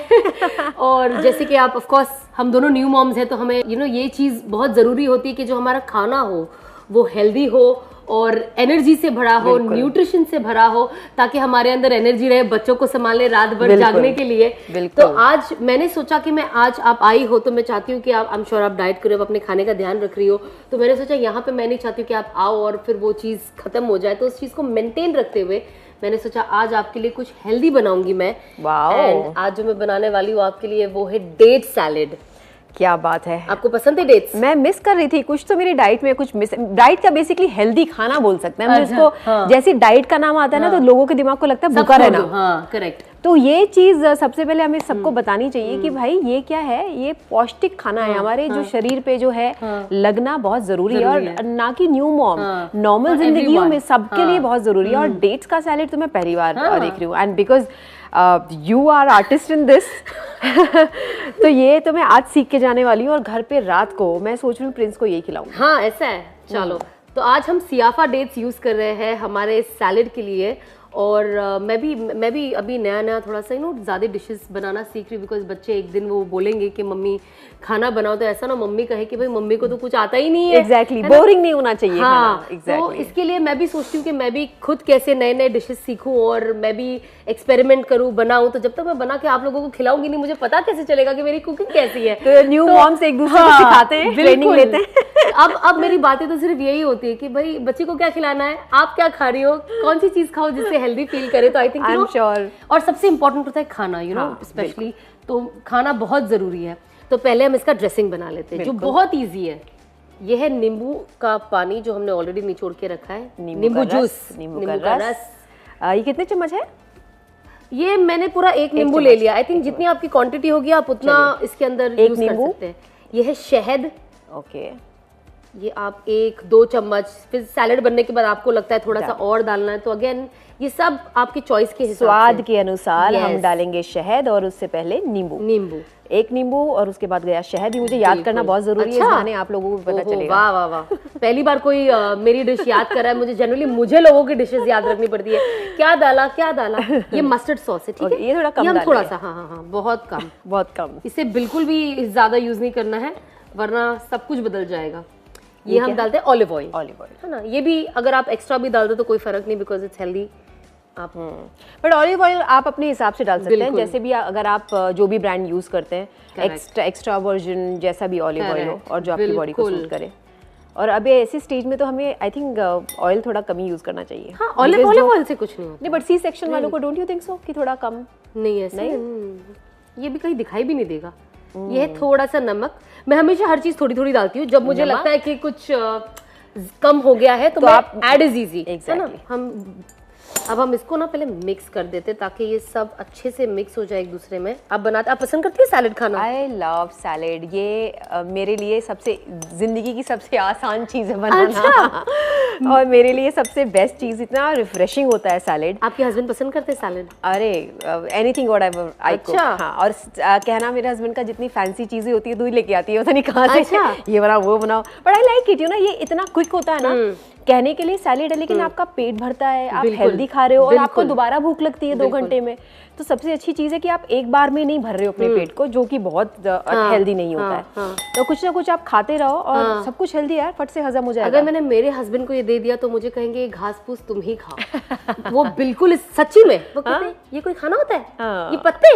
और जैसे कि आप ऑफ कोर्स हम दोनों न्यू मॉम्स हैं, तो हमें ये चीज़ बहुत ज़रूरी होती है कि जो हमारा खाना हो वो हेल्दी हो और एनर्जी से भरा हो, न्यूट्रिशन से भरा हो, ताकि हमारे अंदर एनर्जी रहे बच्चों को संभालने, रात भर जागने के लिए। तो आज मैंने सोचा कि आज आप आई हो तो मैं चाहती हूँ कि आप, आई एम श्योर आप डाइट कर रहे हो, अपने खाने का ध्यान रख रही हो, तो मैंने सोचा यहाँ पे मैं नहीं चाहती हूँ कि आप आओ और फिर वो चीज़ खत्म हो जाए। तो उस चीज़ को मेंटेन रखते हुए मैंने सोचा आज आपके लिए कुछ हेल्दी बनाऊंगी मैं। एंड आज जो मैं बनाने वाली हूँ आपके लिए वो है डेट सैलेड। क्या बात है, आपको पसंद है डेट्स? मैं मिस कर रही थी कुछ तो मेरी डाइट में, कुछ मिस। डाइट का बेसिकली हेल्दी खाना बोल सकते हैं हम इसको। जैसे डाइट का नाम आता है ना, तो लोगों के दिमाग को लगता है भूखा रहना। हाँ, करेक्ट। तो ये चीज सबसे पहले हमें सबको बतानी चाहिए कि भाई ये क्या है, ये पौष्टिक खाना है। हमारे जो शरीर पे जो है लगना बहुत जरूरी है, और ना कि न्यू मॉम, नॉर्मल जिंदगियों में सबके लिए बहुत जरूरी है। और डेट्स का सैलेड तो मैं पहली बार देख रही हूँ, and because you are artist in this, तो ये तो मैं आज सीख के जाने वाली हूँ। और घर पे रात को मैं सोच रही हूँ प्रिंस को यही खिलाऊंगी। हाँ, ऐसा है। चलो, तो आज हम सियाफा डेट्स यूज कर रहे हैं हमारे सैलेड के लिए। और मैं भी अभी नया थोड़ा सा ज़्यादा डिशेस बनाना सीख रही, बिकॉज बच्चे एक दिन वो बोलेंगे कि मम्मी खाना बनाओ, तो ऐसा ना मम्मी कहे कि भाई मम्मी को तो कुछ आता ही नहीं है। एग्जैक्टली, बोरिंग नहीं होना चाहिए हाँ, खाना। exactly. तो इसके लिए मैं भी सोचती हूँ कि मैं भी खुद कैसे नए नए डिशेस सीखूं और मैं भी एक्सपेरिमेंट करूँ, बनाऊं। तो जब तक मैं बना के आप लोगों को खिलाऊंगी नहीं, मुझे पता कैसे चलेगा कि मेरी कुकिंग कैसी है। तो न्यू मॉम्स एक दूसरे को सिखाते हैं, ट्रेनिंग लेते हैं। अब मेरी बातें तो सिर्फ यही होती है कि भाई बच्चे को क्या खिलाना है, आप क्या खा रही हो, कौन सी चीज खाओ जिससे हेल्दी फील करे। तो आई थिंक श्योर। और सबसे इंपॉर्टेंट होता है खाना, स्पेशली तो खाना बहुत जरूरी है। तो पहले हम इसका ड्रेसिंग बना लेते हैं, जो बहुत ईजी है। ये है नींबू का पानी जो हमने ऑलरेडी निचोड़ के रखा है, नींबू जूस, नींबू का रस। ये कितने चम्मच है? ये मैंने पूरा एक नींबू ले लिया। आई थिंक जितनी आपकी क्वांटिटी होगी आप उतना इसके अंदर यूज कर सकते हैं। ये है शहद। ओके, ये आप 1-2 चम्मच, फिर सैलेड बनने के बाद आपको लगता है थोड़ा सा और डालना है तो अगेन ये सब आपकी चॉइस के हिसाब से, स्वाद के अनुसार हम डालेंगे शहद और उससे पहले नींबू। एक नींबू और उसके बाद गया शहद। ही मुझे याद करना बहुत जरूरी है, जाने आप लोगों को पता चलेगा। वाह वाह वाह, पहली बार कोई मेरी डिश याद कर रहा है। मुझे जनरली लोगों की डिशेस याद रखनी पड़ती है। क्या डाला ये मस्टर्ड सॉस है, ठीक है? ये थोड़ा कम डालें, थोड़ा सा, हाँ, बहुत कम। इसे बिल्कुल भी ज्यादा यूज नहीं करना है वरना सब कुछ बदल जाएगा। ये हम डालते हैं ऑलिव ऑयल, है ना? ये भी अगर आप एक्स्ट्रा भी डाल दो तो कोई फर्क नहीं, बिकॉज इट्स हेल्दी। आप बट ऑलिव ऑयल आप अपने हिसाब से डाल सकते हैं, जैसे भी अगर आप जो भी ब्रांड यूज करते हैं, एक्स्ट्रा वर्जन जैसा भी ऑलिव ऑयल हो और जो आपकी बॉडी को सूट करे। और अभी ऐसी स्टेज में तो हमें आई थिंक ऑयल थोड़ा कम ही यूज करना चाहिए। हाँ, ऑलिव ऑयल से कुछ नहीं होता। नहीं, बट सी सेक्शन वालों को डोंट यू थिंक सो कि थोड़ा कम? नहीं, ऐसा नहीं, ये भी कहीं दिखाई भी नहीं देगा। ये है थोड़ा सा नमक। मैं हमेशा हर चीज थोड़ी थोड़ी डालती हूँ। जब मुझे लगता है कि कुछ कम हो गया है तो आप ऐड इज इजी, है ना? अब हम इसको ना पहले मिक्स कर देते ताकि ये सब अच्छे से मिक्स हो जाए एक दूसरे में। आप पसंद करती है सैलेड खाना? I love salad. ये मेरे लिए सबसे जिंदगी की सबसे आसान चीज है बनाना। अच्छा। और मेरे लिए सबसे बेस्ट चीज, इतना रिफ्रेशिंग होता है सैलेड। आपके हस्बैंड पसंद करते हैं सैलेड? अरे एनीथिंग व्हाटएवर आई कुक। हाँ, और कहना मेरे हस्बैंड का जितनी फैंसी चीजें होती है दूध लेके आती है, पता नहीं कहाँ से। अच्छा। ये बनाओ वो बनाओ, बट आई लाइक इट। ये इतना क्विक होता है ना कहने के लिए सैलेड है, लेकिन आपका पेट भरता है, आप हेल्दी खा रहे हो और आपको दोबारा भूख लगती है 2 घंटे में। तो सबसे अच्छी चीज है कि आप एक बार में नहीं भर रहे हो अपने पेट को, जो कि बहुत हेल्दी नहीं होता है। तो कुछ ना कुछ आप खाते रहो और सब कुछ हेल्दी है, फट से हजम हो जाएगा। अगर मैंने मेरे हस्बैंड को ये दे दिया तो मुझे कहेंगे ये घास फूस तुम ही खाओ। वो बिल्कुल सच्ची में वो कहते हैं ये कोई खाना होता है, ये पत्ते,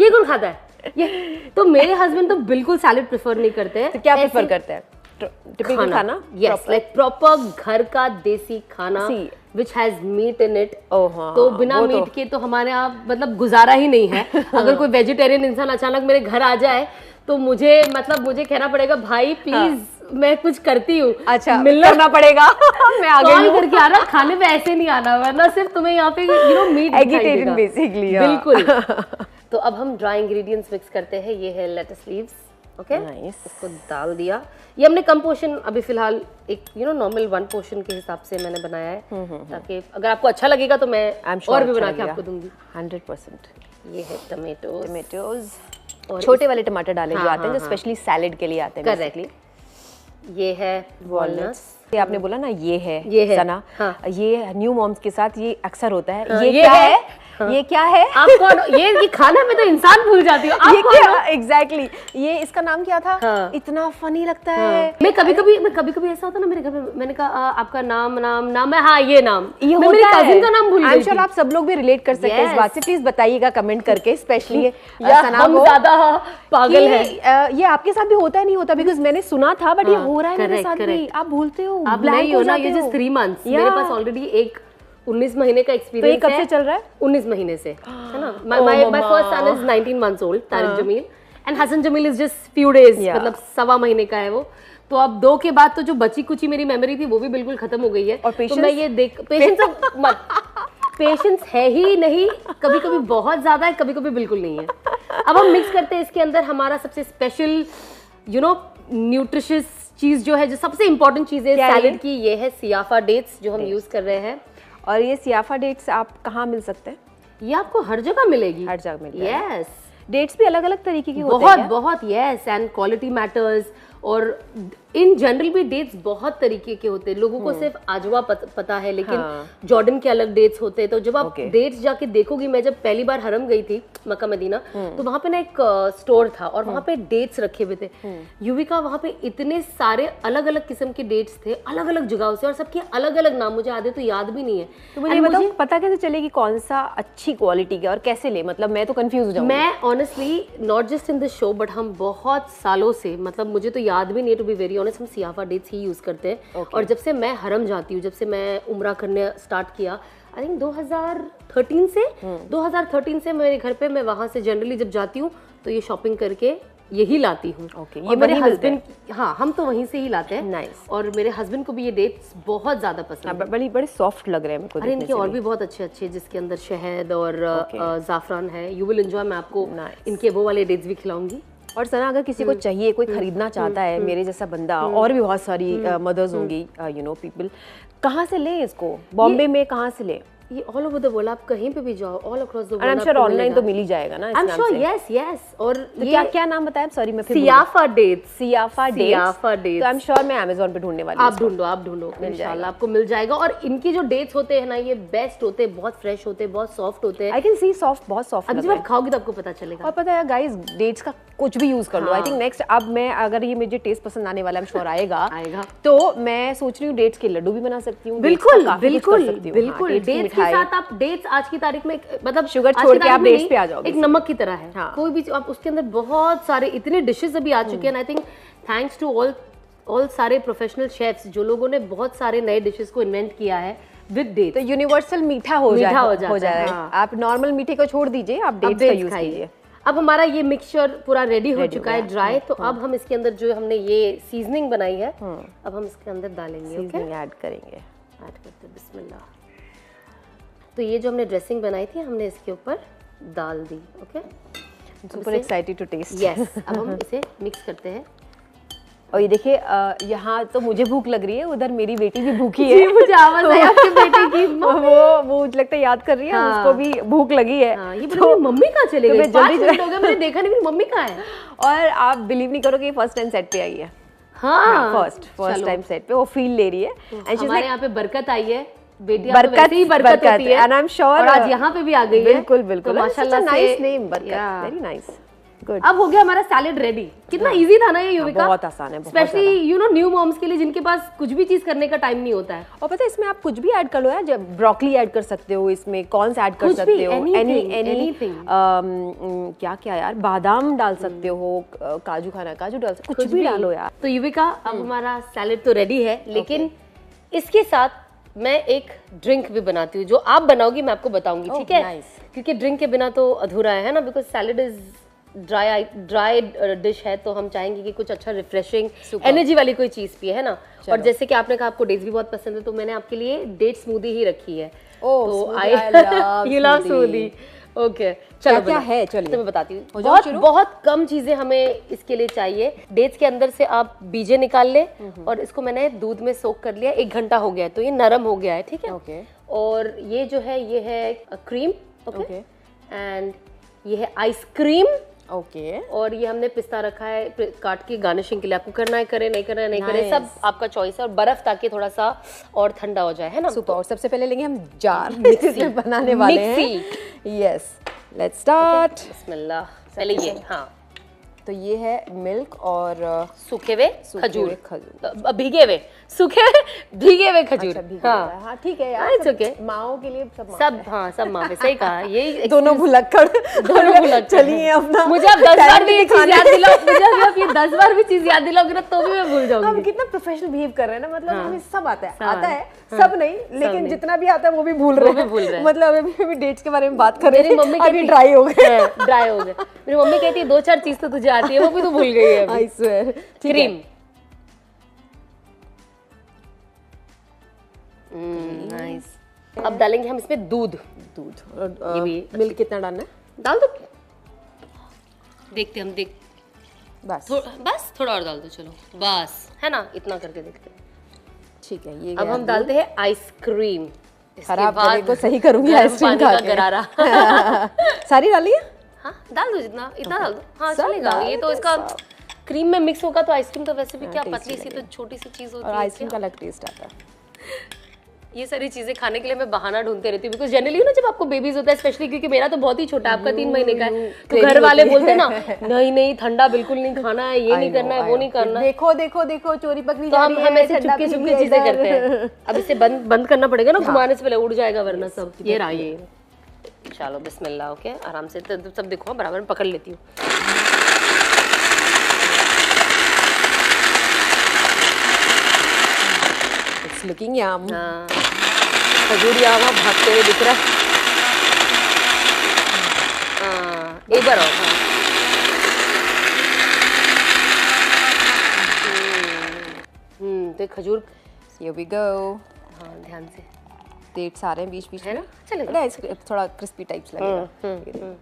ये कौन खाता है? ये तो मेरे हस्बैंड तो बिल्कुल सैलेड प्रेफर नहीं करते हैं। तो क्या प्रेफर करते हैं? टिपिकल खाना? यस, लाइक प्रॉपर घर का देसी खाना which has meat in it। तो बिना मीट के तो हमारे यहाँ मतलब गुजारा ही नहीं है। अगर कोई वेजिटेरियन इंसान अचानक मेरे घर आ जाए तो मुझे कहना पड़ेगा भाई प्लीज मैं कुछ करती हूँ। अच्छा, मिलना पड़ेगा। मैं आ गई हूँ। करके आना, खाने पे ऐसे नहीं आना वरना सिर्फ तुम्हें यहाँ पे मीट वेजिटेरियन बेसिकली। बिल्कुल। तो अब हम ड्राई इंग्रेडिएंट्स मिक्स करते हैं। ये है लेटस लीव्स, ओके, इसको डाल दिया। ये हमने कम पोर्शन अभी फिलहाल एक नॉर्मल 1 पोर्शन के हिसाब से मैंने बनाया है, ताकि अगर आपको अच्छा लगेगा तो मैं और भी बना के आपको दूंगी 100%। ये है टमेटोज, और छोटे वाले टमाटर डाले जो आते हैं, जो स्पेशली सैलेड के लिए आते हैं। करेक्ट। ये है वॉलनट्स। ये आपने बोला ना ये है सना। ये न्यू मॉम्स के साथ ये अक्सर होता है। ये क्या है? आप कौन? ये खाना में तो इंसान भूल जाती हूँ। ये क्या एग्जैक्टली? ये इसका नाम क्या था? इतना फनी लगता है। मैं कभी कभी ऐसा होता है ना मेरे घर में, मैंने कहा आपका नाम है। हाँ, ये नाम मैं मेरी कजिन का नाम भूल गई। आई एम श्योर आप सब लोग भी रिलेट कर सकते हैं इस बात से। प्लीज बताइएगा कमेंट करके, स्पेशली सना को। ज्यादा पागल है ये आपके साथ भी होता है नहीं होता? बिकॉज मैंने सुना था, बट ये हो रहा है मेरे साथ भी। आप भूलते हो, आप नहीं हो ना। ये जस्ट 3 months। मेरे पास ऑलरेडी एक 19 महीने का एक्सपीरियंस है। तो ये कब से चल रहा है? 19 महीने से, है ना। My first son is 19 months old, Tariq Jameel, and Hasan Jameel is just few days, मतलब 1.25 महीने का है वो। तो अब 2 के बाद तो जो बची कुची मेरी मेमोरी थी वो भी बिल्कुल खत्म हो गई है। और तो मैं ये पेशेंस है ही नहीं, कभी कभी बहुत ज्यादा है, कभी कभी बिल्कुल नहीं है। अब हम मिक्स करते हैं इसके अंदर हमारा सबसे स्पेशल न्यूट्रिशियस चीज जो है, जो सबसे इंपॉर्टेंट चीज है सैलेड की, ये है सियाफा डेट्स जो हम यूज कर रहे हैं। और ये सियाफा डेट्स आप कहाँ मिल सकते हैं? ये आपको हर जगह मिलेगी। हर जगह मिलेगी। यस। डेट्स भी अलग अलग तरीके की होती हैं? बहुत यस, एंड क्वालिटी मैटर्स। और इन जनरल भी डेट्स बहुत तरीके के होते हैं, लोगों को सिर्फ आजवा पता है, लेकिन जॉर्डन के अलग डेट्स होते हैं। तो जब आप डेट्स जाके देखोगी, मैं जब पहली बार हरम गई थी मक्का मदीना, तो वहां पे ना एक स्टोर था और वहां पे डेट्स रखे हुए थे। युविका, वहां पे इतने सारे अलग अलग किस्म के डेट्स थे, अलग अलग जगहों से, और सबके अलग अलग नाम मुझे आधे तो याद भी नहीं है। तो मुझे बताओ, पता कैसे चलेगी कौन सा अच्छी क्वालिटी का और कैसे ले? मतलब मैं तो कंफ्यूज हो जाऊंगी। मैं honestly not just in this show, but हम बहुत सालों से, मतलब मुझे तो याद भी नहीं है टू बी वेरी ऑनेस्ट, हम सियाफा डेट्स ही यूज करते हैं। और जब से मैं हरम जाती हूँ, जब से मैं उम्रा करने स्टार्ट किया, आई थिंक 2013 से मेरे घर पे, मैं वहां से जनरली जब जाती हूँ तो ये शॉपिंग करके यही लाती हूँ। ये मेरे हस्बैंड, हाँ, हम तो वहीं से ही लाते हैं। नाइस। और मेरे हस्बैंड को भी ये डेट्स बहुत ज्यादा पसंद है। बड़े सॉफ्ट लग रहे हैं मेरे को। अरे इनके और भी बहुत अच्छे अच्छे, जिसके अंदर शहद और जाफरान है। You will enjoy. मैं आपको इनके वो वाले डेट्स भी खिलाऊंगी। और सना, अगर किसी को चाहिए, कोई खरीदना चाहता है, मेरे जैसा बंदा, और भी बहुत सारी मदर्स होंगी, यू नो पीपल, कहाँ से लें इसको? बॉम्बे में कहाँ से लें? ये ऑल ओवर द वर्ल्ड, आप कहीं पे भी जाओ, all across the world. I am sure online तो मिल ही जाएगा ना? आई एम श्योर, यस यस। और तो क्या क्या नाम बताया? सॉरी, मैं सियाफा डेट्स। सियाफा डेट्स। तो आई एम श्योर मैं अमेज़न पे ढूंढने वाली हूं। आप ढूंढो इंशाल्लाह आपको मिल जाएगा। और इनकी जो डेट्स होते हैं ना, ये बेस्ट होते हैं, बहुत फ्रेश होते हैं, बहुत सॉफ्ट होते हैं। आई कैन सी सॉफ्ट, बहुत सॉफ्ट। अब जब आप खाओगे तो आपको पता चलेगा। और पता है गाइस, डेट्स का कुछ भी यूज कर लो। आई थिंक नेक्स्ट, अब मैं, अगर ये मुझे टेस्ट पसंद आने वाला है, आई एम श्योर आएगा, तो मैं सोच रही हूँ डेट्स के लड्डू भी बना सकती हूँ। बिल्कुल बिल्कुल बिल्कुल। डेट्स के साथ आप, डेट्स आज की तारीख में, मतलब शुगर छोड़ के आप डेट्स पे आ जाओगे। एक नमक की तरह है। कोई भी आप उसके अंदर बहुत सारे इतने डिशेस अभी आ चुके हैं। I think thanks to all सारे प्रोफेशनल शेफ्स, जो लोगों ने बहुत सारे नए डिशेस को इन्वेंट किया है विद डेट। तो यूनिवर्सल मीठा हो जाएगा। आप नॉर्मल मीठे को छोड़ दीजिए, आप डेट्स का यूज कीजिए। अब हमारा ये मिक्सचर पूरा रेडी हो चुका है, ड्राई। तो अब हम इसके अंदर जो हमने ये सीजनिंग बनाई है, अब हम इसके अंदर डालेंगे। सीजनिंग ऐड करेंगे। ऐड करते हैं, बिस्मिल्लाह। तो ये जो हमने ड्रेसिंग बनाई थी, हमने इसके ऊपर डाल दी। Okay, super excited to test. Yes. अब हम इसे मिक्स करते हैं। और ये देखिए, यहाँ तो मुझे भूख लग रही है, उधर मेरी बेटी भी भूखी है। मुझे आवाज आई आपकी बेटी की। वो मुझे लगता है याद कर रही है। उसको भी भूख लगी है। ये बोले मम्मी कहाँ चले गई? 5 मिनट हो गए, मैंने देखा नहीं, मेरी मम्मी कहाँ है? और आप बिलीव नहीं करोगे, फर्स्ट टाइम सेट पे आई है। हाँ, फर्स्ट टाइम सेट पे वो फील ले रही है। हमारे यहाँ पे बरकत आई है, बेटियां तो वैसे ही बरकत होती है। एंड आई एम श्योर, और आज यहाँ पे भी आ गई है। बिल्कुल बिल्कुल, तो माशाल्लाह से नाइस नेम, बरकत, वेरी नाइस, गुड। अब हो गया हमारा सैलेड रेडी। कितना इजी था ना ये युविका? बहुत आसान है, specially you know new moms के लिए, जिनके पास कुछ भी चीज करने का टाइम नहीं होता है। और पता है, इसमें आप कुछ भी ऐड कर लो यार। जब ब्रोकली ऐड कर सकते हो, इसमें कॉर्न्स ऐड कर सकते हो, एनीथिंग। क्या क्या यार, बादाम डाल सकते हो, काजू डाल सकते हो, कुछ भी डालो यार। तो युविका, अब हमारा सैलेड तो रेडी है, लेकिन इसके साथ मैं एक ड्रिंक भी बनाती हूँ, जो आप बनाओगी मैं आपको बताऊंगी, ठीक है? क्योंकि ड्रिंक के बिना तो अधूरा है ना, because salad is dry dish है, तो हम चाहेंगे कि कुछ अच्छा रिफ्रेशिंग एनर्जी वाली कोई चीज पिए, है ना? और जैसे कि आपने कहा आपको डेट्स भी बहुत पसंद है, तो मैंने आपके लिए डेट स्मूदी ही रखी है। तो आई यू लव स्मूदी। ओके, चलो क्या है, चलिए तो मैं बताती हूँ। बहुत कम चीजें हमें इसके लिए चाहिए। डेट्स के अंदर से आप बीजे निकाल ले, और इसको मैंने दूध में सोक कर लिया, 1 घंटा हो गया है, तो ये नरम हो गया है, ठीक है? और ये जो है, ये है क्रीम। ओके, एंड ये है आइसक्रीम। ओके, और ये हमने पिस्ता रखा है काट के गार्निशिंग के लिए। आपको करना है करे, नहीं करना है नहीं करे, सब आपका चॉइस है। और बर्फ, ताकि थोड़ा सा और ठंडा हो जाए, है ना? सुपर। और सबसे पहले लेंगे हम जार, मिक्सी बनाने वाले हैं। Yes, let's start. बिस्मिल्लाह। पहले ये, हाँ, तो ये है मिल्क और सूखे हुए खजूर, भीगे हुए सूखे भीगे हुए खजूर। हाँ ठीक है यार, इट्स ओके। माओ के लिए सब हाँ, सब माँ पे। सही कहा, यही दोनों भुलक्कड़ चलिए अपना। मुझे अब 10 बार भी चीज याद दिलाओ, मुझे अब ये 10 बार भी चीज याद दिलाओगे ना, तो भी मैं भूल जाऊंगी। हम कितना प्रोफेशनल बिहेव कर रहे हैं ना, मतलब हमें सब आता है, सब नहीं, लेकिन जितना भी आता है वो भी भूल रहे हैं। मतलब अभी डेट्स के बारे में बात कर रहे हैं, मम्मी अभी ड्राई हो गए। मेरी मम्मी कहती है 2-4 चीज तो तुझे आती है, वो भी तो भूल गई है। I swear. Cream, nice. अब डालेंगे हम इसमें दूध। और मिल्क कितना डालना है? डाल दो, देखते हम बस बस थोड़ा और डाल दो, चलो बस, है ना? इतना करके देखते हैं। ठीक है, ये अब हम डालते हैं आइसक्रीम। खराब करने को सही करूंगी आइसक्रीम खा के। गरारा सारी डाली है? हाँ, डाल दो, जितना इतना डाल दो। हाँ, चलेगा। ये तो इसका क्रीम में मिक्स होगा तो आइसक्रीम तो वैसे भी क्या tasty पतली सी तो लगेगा। छोटी सी चीज होती और है आइसक्रीम का अलग टेस्ट आता है। ये सारी चीजें खाने के लिए मैं बहाना ढूंढते रहती हूँ, बिकॉज जनरली ना जब आपको बेबीज होता है, स्पेशली क्योंकि मेरा तो बहुत ही छोटा है, आपका 3 महीने का है, तो घर वाले बोलते हैं ना नहीं नहीं ठंडा बिल्कुल नहीं खाना है, ये नहीं करना है, वो नहीं करना है। देखो देखो देखो चोरी पकड़ी तो जा रही है, हम ऐसे ठंडा चुपके पी चुपके लिया चीजें इधर। करते हैं। अब इसे बंद करना पड़ेगा ना, घुमाने से पहले उड़ जाएगा वरना सब। ये रहा ये। चलो बिस्मिल्लाह। ओके आराम से तो सब देखो बराबर में पकड़ लेती हूँ। It's looking yum. हाँ, खजूर यहाँ भागते हुए दिख रहा है। हाँ, एक बार और। हाँ। तो खजूर। Here we go. हाँ ध्यान से। डेट्स आ रहे हैं बीच बीच है में, ना? चलेगा। ना इसको थोड़ा क्रिस्पी टाइप्स लगेगा।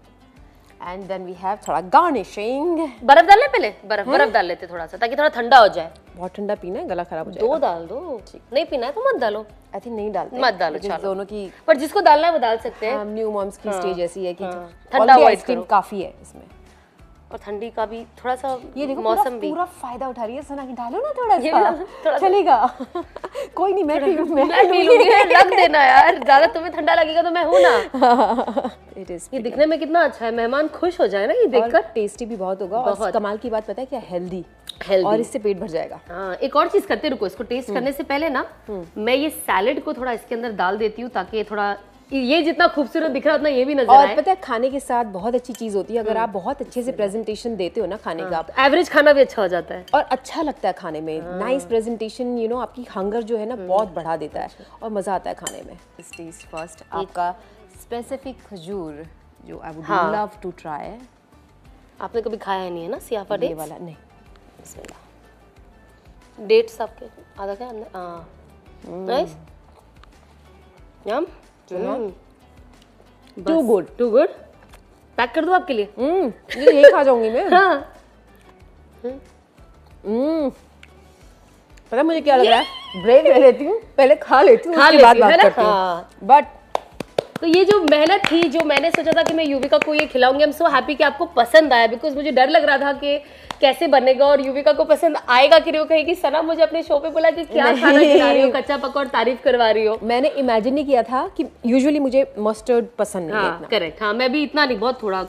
एंड देन वी हैव थोड़ा गार्निशिंग। बर्फ डाल ले पहले, बर्फ डाल लेते थोड़ा सा ताकि थोड़ा ठंडा हो जाए। बहुत ठंडा पीना है, गला खराब हो जाएगा। 2 डाल दो, नहीं पीना है तो मत डालो। आई थिंक नहीं डालते, मत डालो, because चलो। दोनों की पर जिसको डालना है वो डाल सकते हैं। न्यू मॉम्स की स्टेज ऐसी है कि ठंडा already avoid आइसक्रीम करो। काफी है इसमें। और ठंडी का भी थोड़ा सा ये देखो मौसम भी। पूरा फायदा उठा रही है सना की, डालो ना थोड़ा ये सा, थोड़ा सा। चलेगा। कोई नहीं, मैं मैं पी लूंगी, रख देना यार, ज्यादा तुम्हें ठंडा लगेगा तो मैं हूं ना। इट इज ये दिखने में कितना अच्छा है, मेहमान खुश हो जाए ना ये देखकर। टेस्टी भी बहुत होगा, और कमाल की बात पता है क्या, हेल्दी, Healthy। और इससे पेट भर जाएगा। हाँ, एक और चीज करते रुको, इसको टेस्ट करने से पहले ना मैं ये सैलेड को थोड़ा इसके अंदर डाल देती हूँ ताकि थोड़ा ये जितना खूबसूरत दिख रहा है उतना ये भी नजर और आए। पता है खाने के साथ बहुत अच्छी चीज होती है, अगर आप बहुत अच्छे से प्रेजेंटेशन देते हो ना खाने का, एवरेज खाना भी अच्छा हो जाता है। और अच्छा लगता है खाने में, नाइस प्रेजेंटेशन, यू नो, आपकी हंगर जो है ना बहुत बढ़ा देता है और मजा आता है खाने में। टेस्ट फर्स्ट आपका स्पेसिफिक खजूर जो I would love to try. आपने कभी खाया ही नहीं है ना सियाफा ये डेट्स? वाला नहीं। डेट्स आपके आधा क्या अंदर? हाँ, nice, yum, too good. Too good. Pack कर दूं आपके लिए? ये खा जाऊंगी मैं। हाँ। पता है मुझे क्या लग रहा है, ब्रेक ले लेती हूँ, पहले खा लेती हूँ, खा उसके बाद लेती हूँ, है बात ना? करती हूँ। हाँ। बट तो ये जो मेहनत थी, जो मैंने सोचा था कि मैं युविका को ये खिलाऊंगी, आई एम सो हैप्पी कि आपको पसंद आया, बिकॉज मुझे डर लग रहा था कि कैसे बनेगा और युविका को पसंद आएगा कि नहीं। वो कहेगी सना मुझे अपने शो पे बोला कि क्या खाना खिला रही हो, कच्चा पका और तारीफ करवा रही हो। मैंने इमेजिन नहीं किया था कि यूजुअली मुझे मस्टर्ड पसंद नहीं है हाँ इतना, करेक्ट। हाँ मैं भी इतना नहीं, बहुत थोड़ा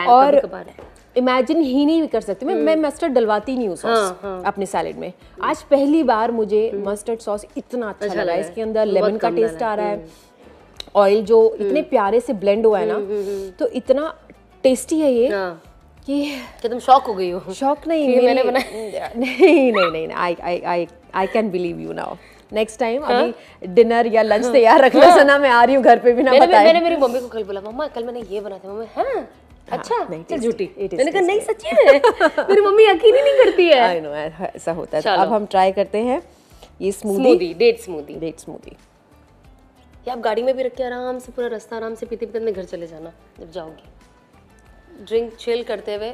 और कभार है। इमेजिन ही नहीं कर सकती मैं मस्टर्ड डलवाती नहीं हूँ सॉस अपने सैलेड में। आज पहली बार मुझे मस्टर्ड सॉस इतना अच्छा लगा। इसके अंदर लेमन का टेस्ट आ रहा है, ऑयल जो इतने प्यारे से ब्लेंड हुआ है ना, तो इतना टेस्टी है ये कि तुम शॉक हो गई हो। शॉक नहीं, मैंने नहीं नहीं नहीं, I can believe you now. Next time अभी डिनर या लंच तैयार रखना सना, मैं आ रही हूँ घर पे भी ना बताए। मैंने मेरी मम्मी को कल बोला मम्मा कल मैंने ये बनाया था। मम्मी हाँ अच्छा, चल झूठी। मैंने कहा नहीं सच्ची में। मेरी मम्मी यकीन ही नहीं करती है। आई नो ऐसा होता है। तो अब हम ट्राई करते हैं ये smoothie, date smoothie. Date smoothie. ये आप गाड़ी में भी रख के आराम से पूरा रास्ता आराम से पीते पीते अपने घर चले जाना जब जाओगी, ड्रिंक चिल करते हुए।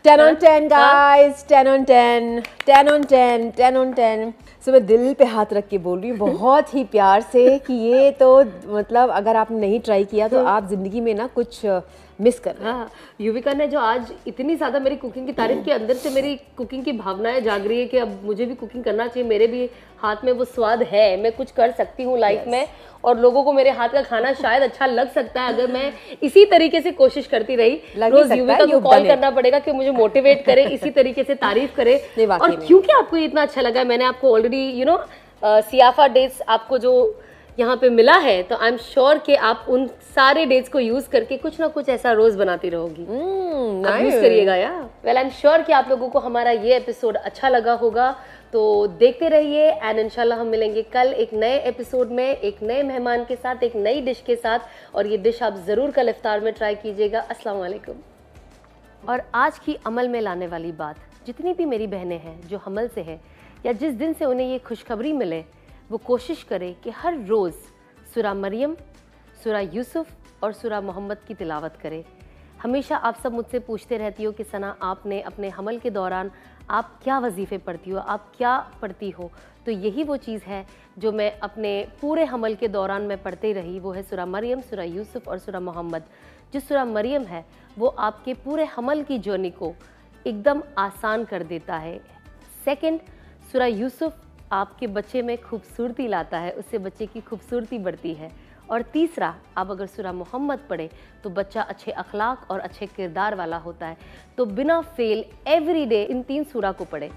10 on 10 guys, 10 on 10, 10 on 10, 10 on 10। सो मैं दिल पे हाथ रख के बोल रही हूँ बहुत ही प्यार से कि ये तो मतलब अगर आपने नहीं ट्राई किया तो आप जिंदगी में ना कुछ मिस कर रहे हैं। हाँ, युविका ने जो आज इतनी ज्यादा मेरी कुकिंग की तारीफ की, अंदर से मेरी कुकिंग की भावनाएं जाग रही है कि अब मुझे भी कुकिंग करना चाहिए। मेरे भी हाथ में वो स्वाद है, मैं कुछ कर सकती हूँ लाइफ में, और लोगों को मेरे हाथ का खाना शायद अच्छा लग सकता है अगर मैं इसी तरीके से कोशिश करती रही। रोज युविका को कॉल करना पड़ेगा कि मुझे मोटिवेट करे, इसी तरीके से तारीफ करे। और क्योंकि आपको ये इतना अच्छा लगा, मैंने आपको ऑलरेडी सियाफा डेट्स आपको जो यहाँ पे मिला है, तो आई एम श्योर कि आप उन सारे डेट्स को यूज करके कुछ ना कुछ ऐसा रोज बनाती रहोगी। आप यूज करिएगा यार। वेल आई एम श्योर कि आप लोगों को हमारा ये एपिसोड अच्छा लगा होगा, तो देखते रहिए। एंड इंशाल्लाह हम मिलेंगे कल एक नए एपिसोड में, एक नए मेहमान के साथ, एक नई डिश के साथ, और ये डिश आप ज़रूर कल इफ्तार में ट्राई कीजिएगा। अस्सलाम वालेकुम। और आज की अमल में लाने वाली बात, जितनी भी मेरी बहनें हैं जो हमल से है या जिस दिन से उन्हें ये खुशखबरी मिले, वो कोशिश करें कि हर रोज़ सूरा मरियम, सूरा यूसुफ और सूरा मोहम्मद की तिलावत करें। हमेशा आप सब मुझसे पूछते रहती हो कि सना आपने अपने हमल के दौरान आप क्या वजीफ़े पढ़ती हो, आप क्या पढ़ती हो, तो यही वो चीज़ है जो मैं अपने पूरे हमल के दौरान मैं पढ़ती रही, वो है सूरा मरियम, सूरा यूसुफ और सूरा मोहम्मद। जो सूरा मरियम है वो आपके पूरे हमल की जर्नी को एकदम आसान कर देता है। सेकंड, सूरा यूसुफ आपके बच्चे में खूबसूरती लाता है, उससे बच्चे की खूबसूरती बढ़ती है। और तीसरा, आप अगर सूरा मोहम्मद पढ़े तो बच्चा अच्छे अखलाक और अच्छे किरदार वाला होता है। तो बिना फेल एवरी डे इन 3 सूरा को पढ़े।